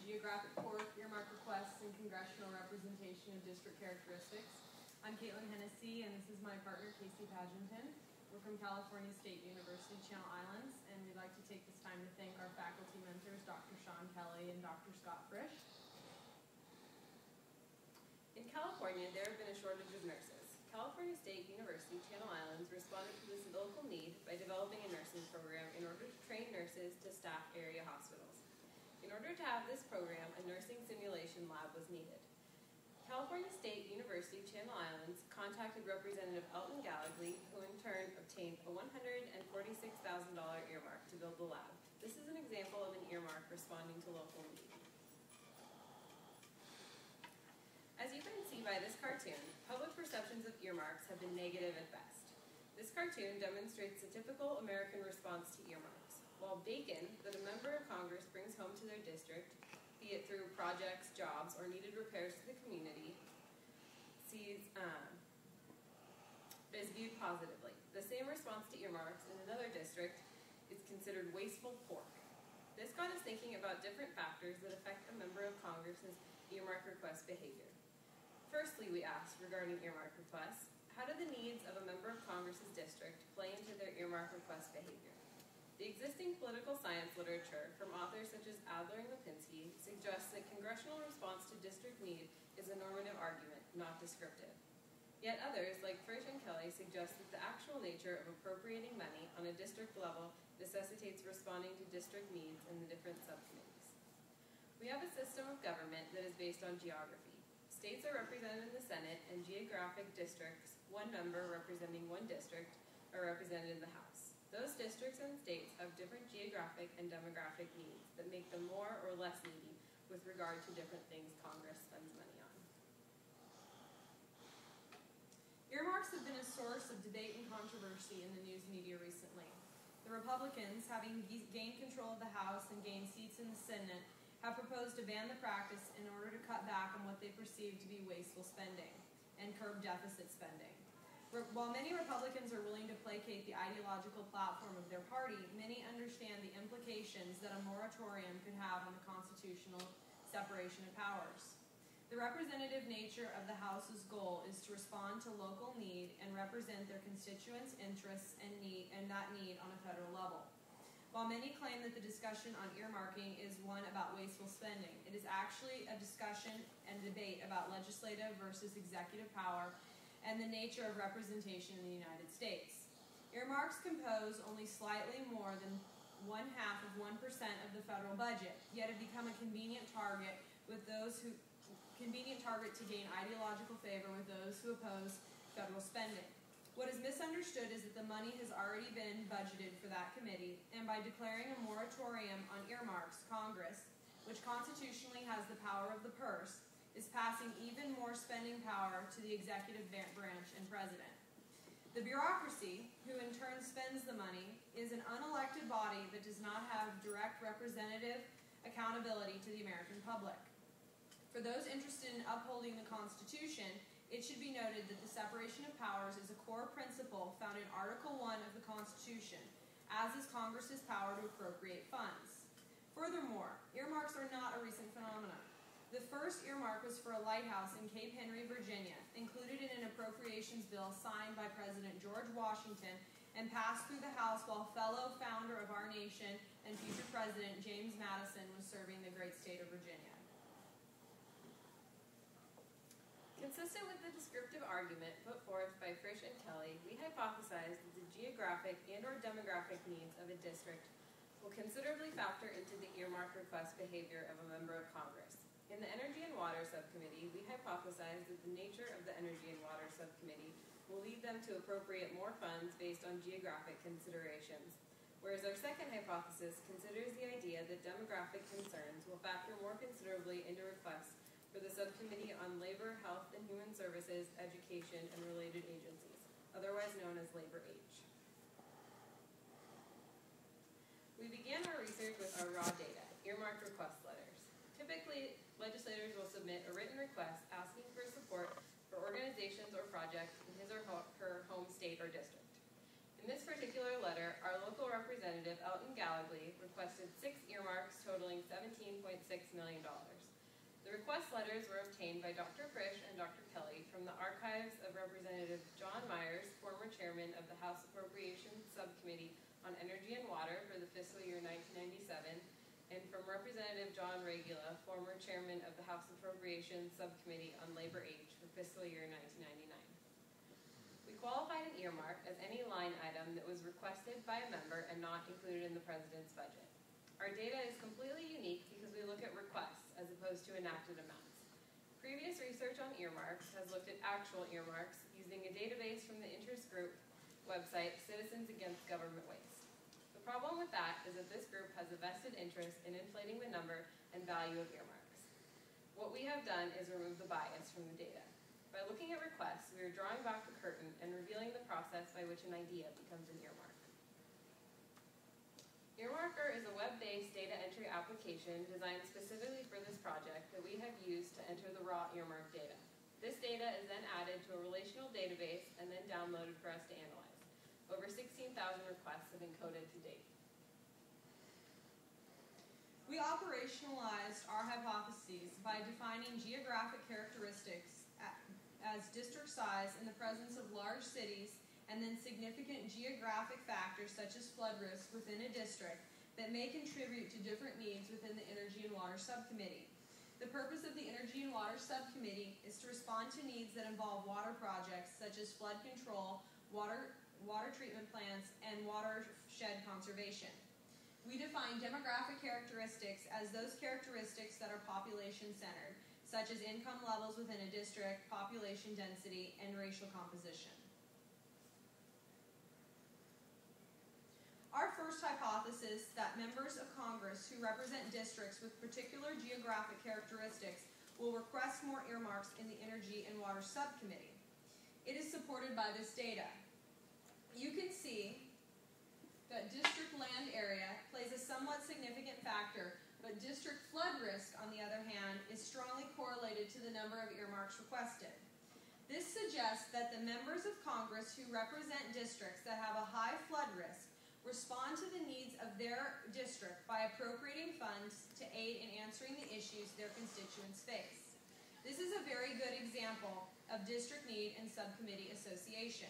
Geographic Court, Earmark Requests, and Congressional Representation of District Characteristics. I'm Kaitlyn Hennessy, and this is my partner, Padginton. We're from California State University, Channel Islands, and we'd like to take this time to thank our faculty mentors, Dr. Sean Kelly and Dr. Scott Frisch. In California, there have been a shortage of nurses. California State University, Channel Islands responded to this local need by developing a nursing program in order to train nurses to staff area hospitals. In order to have this program, a nursing simulation lab was needed. California State University, Channel Islands contacted Representative Elton Gallagly, who in turn obtained a $146,000 earmark to build the lab. This is an example of an earmark responding to local need. As you can see by this cartoon, public perceptions of earmarks have been negative at best. This cartoon demonstrates the typical American response to earmarks. While bacon that a member of Congress brings home to their district, be it through projects, jobs, or needed repairs to the community, is viewed positively. The same response to earmarks in another district is considered wasteful pork. This got us thinking about different factors that affect a member of Congress's earmark request behavior. Firstly, we asked regarding earmark requests, how do the needs of a member of Congress's district play into their earmark request behavior? The existing political science literature from authors such as Adler and Lipinski suggests that congressional response to district need is a normative argument, not descriptive. Yet others, like Frisch and Kelly, suggest that the actual nature of appropriating money on a district level necessitates responding to district needs in the different subcommittees. We have a system of government that is based on geography. States are represented in the Senate, and geographic districts, one member representing one district, are represented in the House. Those districts and states have different geographic and demographic needs that make them more or less needy with regard to different things Congress spends money on. Earmarks have been a source of debate and controversy in the news media recently. The Republicans, having gained control of the House and gained seats in the Senate, have proposed to ban the practice in order to cut back on what they perceive to be wasteful spending and curb deficit spending. While many Republicans are willing to placate the ideological platform of their party, many understand the implications that a moratorium could have on the constitutional separation of powers. The representative nature of the House's goal is to respond to local need and represent their constituents' interests and that need on a federal level. While many claim that the discussion on earmarking is one about wasteful spending, it is actually a discussion and debate about legislative versus executive power and the nature of representation in the United States. Earmarks compose only slightly more than 1/2 of 1% of the federal budget, yet have become a convenient target to gain ideological favor with those who oppose federal spending. What is misunderstood is that the money has already been budgeted for that committee, and by declaring a moratorium on earmarks, Congress, which constitutionally has the power of the purse, is passing even more spending power to the executive branch and president. The bureaucracy, who in turn spends the money, is an unelected body that does not have direct representative accountability to the American public. For those interested in upholding the Constitution, it should be noted that the separation of powers is a core principle found in Article 1 of the Constitution, as is Congress's power to appropriate funds. Furthermore, earmarks are not a recent phenomenon. The first earmark was for a lighthouse in Cape Henry, Virginia, included in an appropriations bill signed by President George Washington and passed through the House while fellow founder of our nation and future President James Madison was serving the great state of Virginia. Consistent with the descriptive argument put forth by Frisch and Kelly, we hypothesize that the geographic and/or demographic needs of a district will considerably factor into the earmark request behavior of a member of Congress. In the Energy and Water Subcommittee, we hypothesize that the nature of the Energy and Water Subcommittee will lead them to appropriate more funds based on geographic considerations, whereas our second hypothesis considers the idea that demographic concerns will factor more considerably into requests for the Subcommittee on Labor, Health and Human Services, Education, and Related Agencies, otherwise known as Labor H. We began our research with our raw data, earmark request letters. Typically, legislators will submit a written request asking for support for organizations or projects in his or her home state or district. In this particular letter, our local representative, Elton Gallagly, requested 6 earmarks totaling $17.6 million. Request letters were obtained by Dr. Frisch and Dr. Kelly from the archives of Representative John Myers, former chairman of the House Appropriations Subcommittee on Energy and Water for the fiscal year 1997, and from Representative John Regula, former chairman of the House Appropriations Subcommittee on Labor H for fiscal year 1999. We qualified an earmark as any line item that was requested by a member and not included in the President's budget. Our data is completely unique because we look at requests as opposed to enacted amounts. Previous research on earmarks has looked at actual earmarks using a database from the interest group website, Citizens Against Government Waste. The problem with that is that this group has a vested interest in inflating the number and value of earmarks. What we have done is remove the bias from the data. By looking at requests, we are drawing back the curtain and revealing the process by which an idea becomes an earmark. Earmarker is a web-based data entry application designed specifically for this project that we have used to enter the raw earmark data. This data is then added to a relational database and then downloaded for us to analyze. Over 16,000 requests have been coded to date. We operationalized our hypotheses by defining geographic characteristics as district size in the presence of large cities, and then significant geographic factors such as flood risk within a district that may contribute to different needs within the Energy and Water Subcommittee. The purpose of the Energy and Water Subcommittee is to respond to needs that involve water projects such as flood control, water treatment plants, and watershed conservation. We define demographic characteristics as those characteristics that are population-centered, such as income levels within a district, population density, and racial composition. Our first hypothesis that members of Congress who represent districts with particular geographic characteristics will request more earmarks in the Energy and Water Subcommittee. It is supported by this data. You can see that district land area plays a somewhat significant factor, but district flood risk, on the other hand, is strongly correlated to the number of earmarks requested. This suggests that the members of Congress who represent districts that have a high flood risk respond to the needs of their district by appropriating funds to aid in answering the issues their constituents face. This is a very good example of district need and subcommittee association.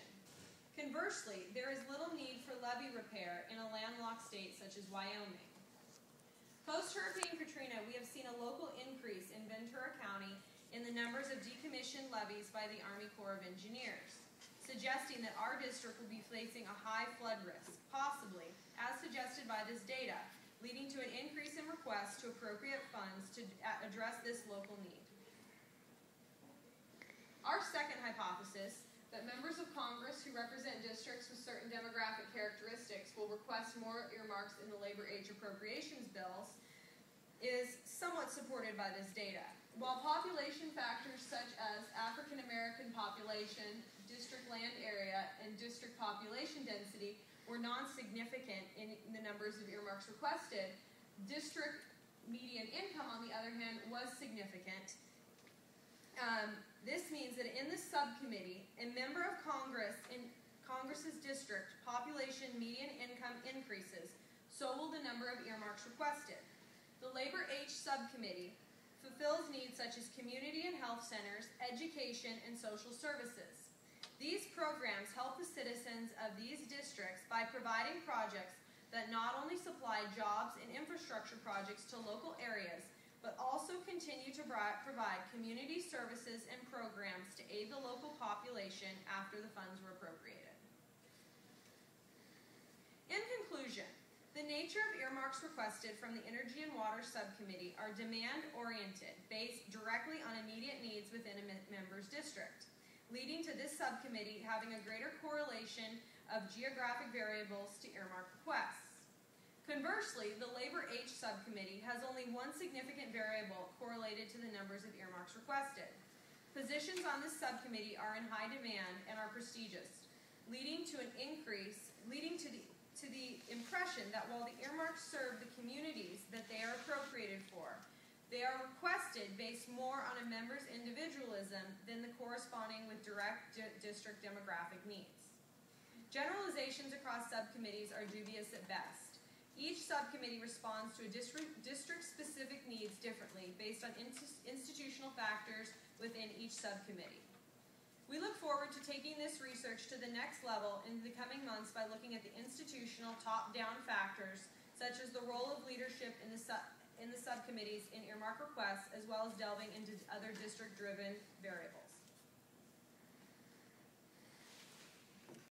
Conversely, there is little need for levee repair in a landlocked state such as Wyoming. Post-Hurricane Katrina, we have seen a local increase in Ventura County in the numbers of decommissioned levees by the Army Corps of Engineers, suggesting that our district will be facing a high flood risk, possibly, as suggested by this data, leading to an increase in requests to appropriate funds to address this local need. Our second hypothesis, that members of Congress who represent districts with certain demographic characteristics will request more earmarks in the labor age appropriations bills, is somewhat supported by this data. While population factors such as African American population, district land area, and district population density were non-significant in the numbers of earmarks requested, district median income, on the other hand, was significant. This means that in the subcommittee, a member of Congress in Congress's district population median income increases, so will the number of earmarks requested. The Labor H subcommittee fulfills needs such as community and health centers, education, and social services. These programs help the citizens of these districts by providing projects that not only supply jobs and infrastructure projects to local areas, but also continue to provide community services and programs to aid the local population after the funds were appropriated. In conclusion, the nature of earmarks requested from the Energy and Water Subcommittee are demand-oriented, based directly on immediate needs within a member's district, leading to this subcommittee having a greater correlation of geographic variables to earmark requests. Conversely, the Labor H subcommittee has only one significant variable correlated to the numbers of earmarks requested. Positions on this subcommittee are in high demand and are prestigious, leading to the impression that while the earmarks serve the communities that they are appropriated for, they are requested based more on a member's individualism than the corresponding with direct district demographic needs. Generalizations across subcommittees are dubious at best. Each subcommittee responds to a district-specific needs differently based on institutional within each subcommittee. We look forward to taking this research to the next level in the coming months by looking at the institutional top-down factors, such as the role of leadership in the subcommittees in earmark requests, as well as delving into other district-driven variables.